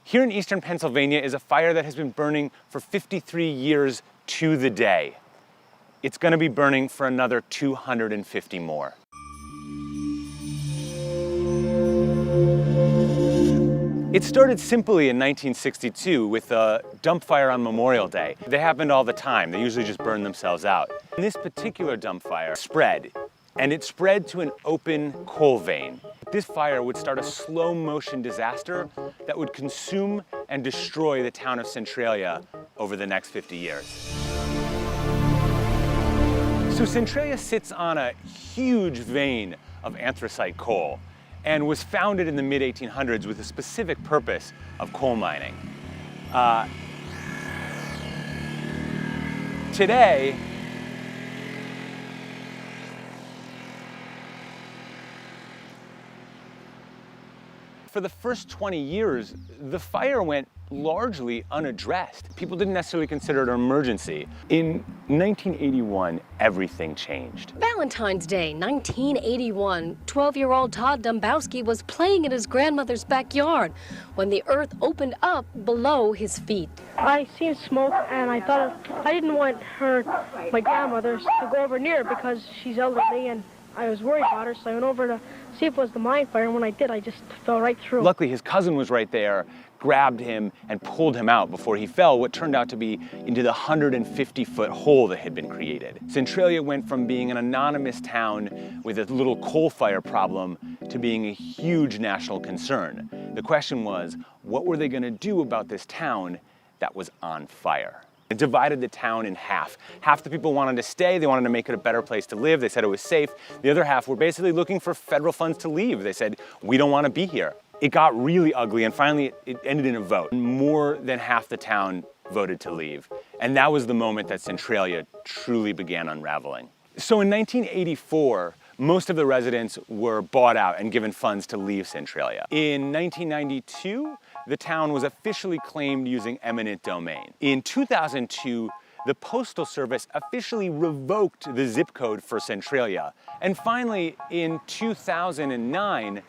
Here in eastern Pennsylvania is a fire that has been burning for 53 years to the day. It's going to be burning for another 250 more. It started simply in 1962 with a dump fire on Memorial Day. They happened all the time. They usually just burn themselves out. And this particular dump fire spread, and it spread to an open coal vein. This fire would start a slow motion disaster that would consume and destroy the town of Centralia over the next 50 years. So Centralia sits on a huge vein of anthracite coal and was founded in the mid-1800s with a specific purpose of coal mining. Today, for the first 20 years, the fire went largely unaddressed. People didn't necessarily consider it an emergency. In 1981, everything changed. Valentine's Day, 1981, 12-year-old Todd Dombowski was playing in his grandmother's backyard when the earth opened up below his feet. I seen smoke and I thought I didn't want my grandmother, to go over near because she's elderly and I was worried about her, so I went over to see if it was the mine fire, and when I did, I just fell right through. Luckily, his cousin was right there, grabbed him and pulled him out before he fell what turned out to be into the 150-foot hole that had been created. Centralia went from being an anonymous town with a little coal fire problem to being a huge national concern. The question was, what were they going to do about this town that was on fire? It divided the town in half. Half the people wanted to stay, they wanted to make it a better place to live, they said it was safe. The other half were basically looking for federal funds to leave. They said, we don't want to be here. It got really ugly and finally it ended in a vote. More than half the town voted to leave. And that was the moment that Centralia truly began unraveling. So in 1984, most of the residents were bought out and given funds to leave Centralia. In 1992, the town was officially claimed using eminent domain. In 2002, the Postal Service officially revoked the zip code for Centralia. And finally, in 2009,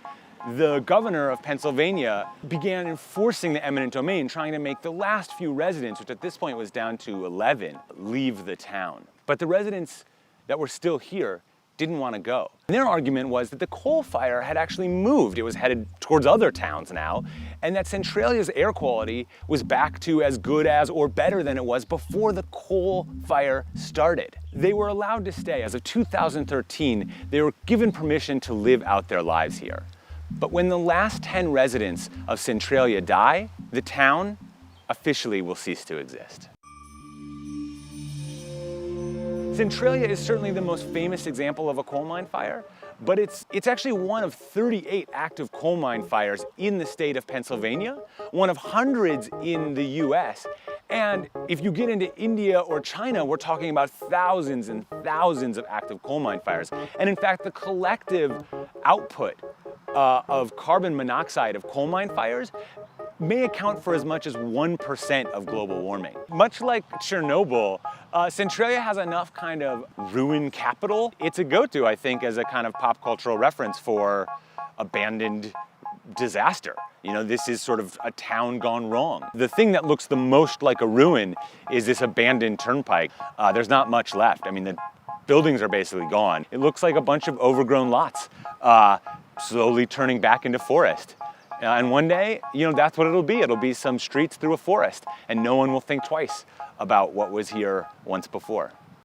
the governor of Pennsylvania began enforcing the eminent domain, trying to make the last few residents, which at this point was down to 11, leave the town. But the residents that were still here didn't want to go. And their argument was that the coal fire had actually moved. It was headed towards other towns now, and that Centralia's air quality was back to as good as or better than it was before the coal fire started. They were allowed to stay. As of 2013, they were given permission to live out their lives here. But when the last 10 residents of Centralia die, the town officially will cease to exist. Centralia is certainly the most famous example of a coal mine fire, but it's actually one of 38 active coal mine fires in the state of Pennsylvania, one of hundreds in the US. And if you get into India or China, we're talking about thousands and thousands of active coal mine fires. And in fact, the collective output of carbon monoxide of coal mine fires may account for as much as 1% of global warming. Much like Chernobyl, Centralia has enough kind of ruin capital. It's a go-to, I think, as a kind of pop cultural reference for abandoned disaster. You know, this is sort of a town gone wrong. The thing that looks the most like a ruin is this abandoned turnpike. There's not much left. I mean, the buildings are basically gone. It looks like a bunch of overgrown lots, slowly turning back into forest. And one day, you know, that's what it'll be. It'll be some streets through a forest, and no one will think twice about what was here once before.